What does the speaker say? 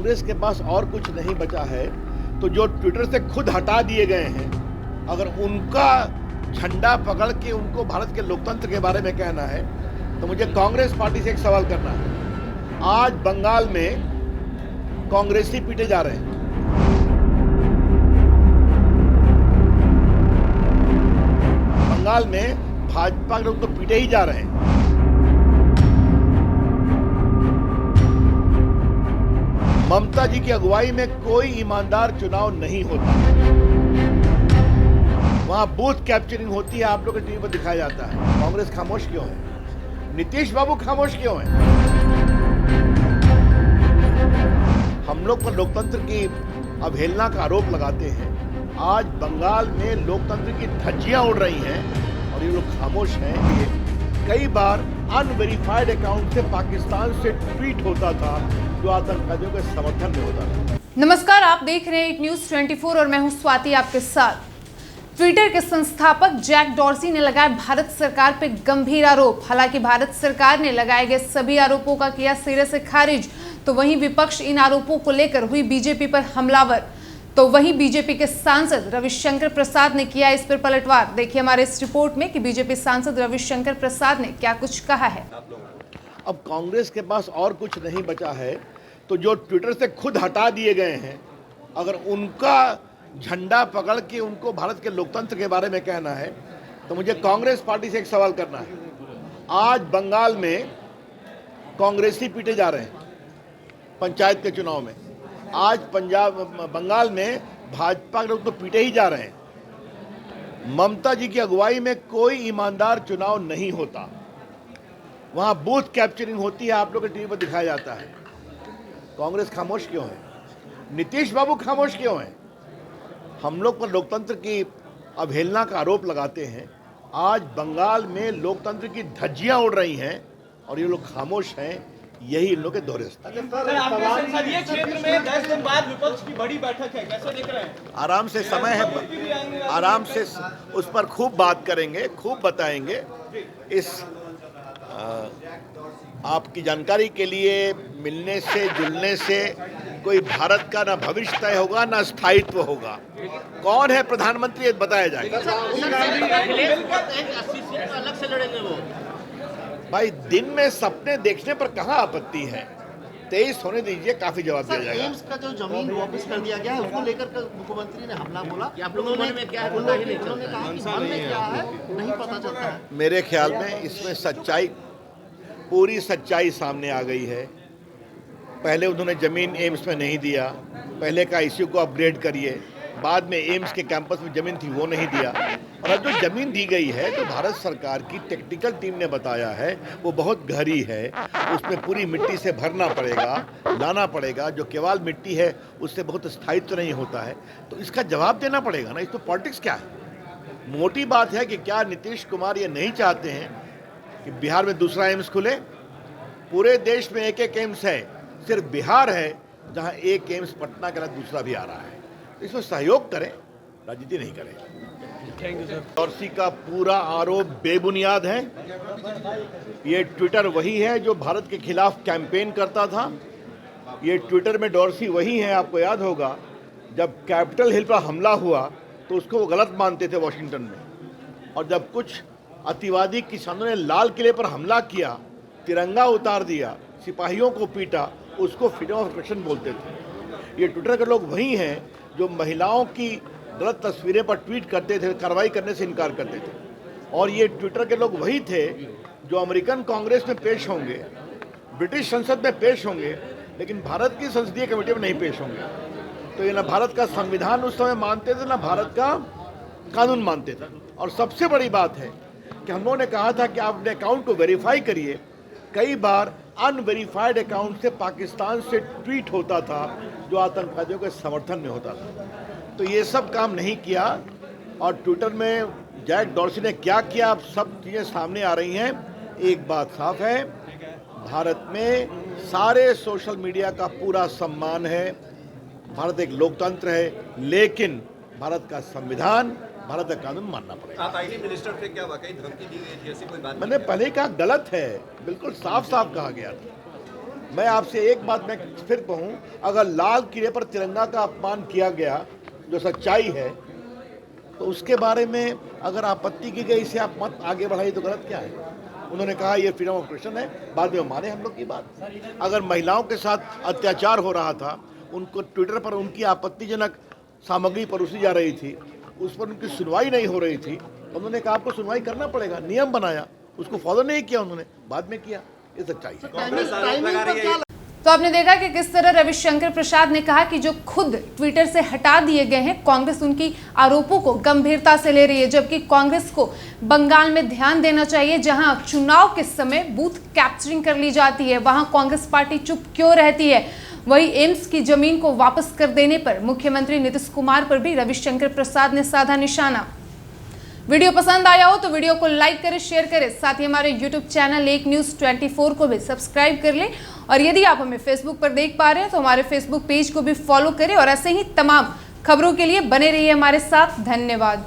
कांग्रेस के पास और कुछ नहीं बचा है तो जो ट्विटर से खुद हटा दिए गए हैं, अगर उनका झंडा पकड़ के उनको भारत के लोकतंत्र के बारे में कहना है तो मुझे कांग्रेस पार्टी से एक सवाल करना है। आज बंगाल में कांग्रेसी पीटे जा रहे हैं। बंगाल में भाजपा के लोग तो पीटे ही जा रहे हैं। ममता जी की अगुवाई में कोई ईमानदार चुनाव नहीं होता। वहां बूथ कैप्चरिंग होती है, आप लोग के टीवी पर दिखाया जाता है। कांग्रेस खामोश क्यों है? नीतीश बाबू खामोश क्यों है? हम लोग पर लोकतंत्र की अवहेलना का आरोप लगाते हैं। आज बंगाल में लोकतंत्र की धज्जियां उड़ रही हैं और ये लोग खामोश हैं। ये कई बार अनवेरिफाइड अकाउंट से पाकिस्तान से ट्वीट होता था जो आतंकवादियों के समर्थन में होता था। नमस्कार, आप देख रहे हैं न्यूज़ 24 और मैं हूं स्वाति आपके साथ। ट्विटर के संस्थापक जैक डॉर्सी ने लगाए भारत सरकार पर गंभीर आरोप। हालांकि भारत सरकार ने लगाए गए सभी आरोपों का किया सिरे से खारिज, तो वहीं विपक्ष इन आरोपों को लेकर हुई बीजेपी पर हमलावर। तो वहीं बीजेपी के सांसद रविशंकर प्रसाद ने किया इस पर पलटवार। देखिए हमारे इस रिपोर्ट में कि बीजेपी सांसद रविशंकर प्रसाद ने क्या कुछ कहा है। अब कांग्रेस के पास और कुछ नहीं बचा है तो जो ट्विटर से खुद हटा दिए गए हैं, अगर उनका झंडा पकड़ के उनको भारत के लोकतंत्र के बारे में कहना है तो मुझे कांग्रेस पार्टी से एक सवाल करना है। आज बंगाल में कांग्रेसी पीटे जा रहे हैं पंचायत के चुनाव में। आज बंगाल में भाजपा के लोग तो पीटे ही जा रहे हैं। ममता जी की अगुवाई में कोई ईमानदार चुनाव नहीं होता। वहां बूथ कैप्चरिंग होती है, आप लोग के टीवी पर दिखाया जाता है। कांग्रेस खामोश क्यों है? नीतीश बाबू खामोश क्यों है? हम लोग पर लोकतंत्र की अवहेलना का आरोप लगाते हैं। आज बंगाल में लोकतंत्र की धज्जियां उड़ रही हैं और ये लोग खामोश हैं। यही इन लोग के दौरे संसदीय क्षेत्र में 10 दिन बाद विपक्ष की बड़ी बैठक है, कैसे देख रहे हैं? आराम से समय है, आराम से उस पर खूब बात करेंगे, खूब बताएंगे। इस आपकी जानकारी के लिए, मिलने से जुलने से कोई भारत का ना भविष्य तय होगा ना स्थायित्व होगा। कौन है प्रधानमंत्री बताया जाएगा। भाई दिन में सपने देखने पर कहाँ आपत्ति है? 23 होने दीजिए, काफी जवाब दिया जाएगा। एम्स का जो जमीन वापस कर दिया गया है उसको लेकर मुख्यमंत्री ने हमला बोला। आप लोगों के मन में क्या है पता ही नहीं चलता। उन्होंने कहा कि मन में क्या है नहीं पता चलता है। मेरे ख्याल में इसमें सच्चाई, पूरी सच्चाई सामने आ गई है। पहले उन्होंने जमीन एम्स में नहीं दिया, पहले का आईसीयू को अपग्रेड करिए, बाद में एम्स के कैंपस में जमीन थी वो नहीं दिया, और अब जो जमीन दी गई है तो भारत सरकार की टेक्निकल टीम ने बताया है वो बहुत गहरी है। उसमें पूरी मिट्टी से भरना पड़ेगा, लाना पड़ेगा। जो केवल मिट्टी है उससे बहुत स्थायित्व नहीं होता है, तो इसका जवाब देना पड़ेगा ना। इस तो पॉलिटिक्स क्या है? मोटी बात है कि क्या नीतीश कुमार ये नहीं चाहते हैं कि बिहार में दूसरा एम्स खुले? पूरे देश में एक एक एम्स है, सिर्फ बिहार है जहां एक एम्स पटना के बाद दूसरा भी आ रहा है। इसमें सहयोग करें, राजनीति नहीं करें। डॉर्सी का पूरा आरोप बेबुनियाद है। ये ट्विटर वही है जो भारत के खिलाफ कैंपेन करता था। ये ट्विटर में डॉर्सी वही है, आपको याद होगा जब कैपिटल हिल पर हमला हुआ तो उसको वो गलत मानते थे वाशिंगटन में, और जब कुछ अतिवादी किसानों ने लाल किले पर हमला किया, तिरंगा उतार दिया, सिपाहियों को पीटा, उसको फ्रीडम ऑफ एक्सप्रेशन बोलते थे। ये ट्विटर के लोग वही हैं जो महिलाओं की गलत तस्वीरें पर ट्वीट करते थे, कार्रवाई करने से इनकार करते थे। और ये ट्विटर के लोग वही थे जो अमेरिकन कांग्रेस में पेश होंगे, ब्रिटिश संसद में पेश होंगे, लेकिन भारत की संसदीय कमेटी में नहीं पेश होंगे। तो ये ना भारत का संविधान उस समय मानते थे, ना भारत का कानून मानते थे। और सबसे बड़ी बात है कि हम लोगों ने कहा था कि आप अपने अकाउंट को वेरीफाई करिए। कई बार अनवेरिफाइड अकाउंट से पाकिस्तान से ट्वीट होता था जो आतंकवादियों के समर्थन में होता था। तो ये सब काम नहीं किया, और ट्विटर में जैक डॉर्सी ने क्या किया, अब सब चीज़ें सामने आ रही हैं। एक बात साफ है, भारत में सारे सोशल मीडिया का पूरा सम्मान है। भारत एक लोकतंत्र है, लेकिन भारत का संविधान, भारत का कानून मानना पड़ेगा। आप आईटी मिनिस्टर थे, क्या वाकई धमकी दी गई थी, ऐसी कोई बात? मैंने पहले कहा गलत है, बिल्कुल साफ साफ कहा गया था। मैं आपसे एक बात मैं फिर कहूं, अगर लाल किले पर तिरंगा का अपमान किया गया जो सच्चाई है, तो उसके बारे में अगर आपत्ति की गई, इसे आप मत आगे बढ़ाइए तो गलत क्या है? उन्होंने कहा ये फ्रीडम ऑफ एक्सप्रेशन है, बाद में माने हम लोग की बात। अगर महिलाओं के साथ अत्याचार हो रहा था, उनको ट्विटर पर उनकी आपत्तिजनक सामग्री परोसी जा रही थी, उस पर उनकी सुनवाई नहीं हो रही थी, तो उन्होंने कहा आपको सुनवाई करना पड़ेगा, नियम बनाया, उसको फॉलो नहीं किया उन्होंने, बाद में किया। ये सच्चाई है। टाइमिंग पर क्या तो आपने देखा कि किस तरह रविशंकर प्रसाद ने कहा कि जो खुद ट्विटर से हटा दिए गए हैं, कांग्रेस उनकी आरोपों को गंभीरता से ले रही है, जबकि कांग्रेस को बंगाल में ध्यान देना चाहिए, जहां चुनाव के समय बूथ कैप्चरिंग कर ली जाती है, वहां कांग्रेस पार्टी चुप क्यों रहती है। वहीं एम्स की जमीन को वापस कर देने पर मुख्यमंत्री नीतीश कुमार पर भी रविशंकर प्रसाद ने साधा निशाना। वीडियो पसंद आया हो तो वीडियो को लाइक करें, शेयर करें, साथ ही हमारे यूट्यूब चैनल एक न्यूज़ 24 को भी सब्सक्राइब कर लें। और यदि आप हमें फेसबुक पर देख पा रहे हैं तो हमारे फेसबुक पेज को भी फॉलो करें और ऐसे ही तमाम खबरों के लिए बने रहिए हमारे साथ। धन्यवाद।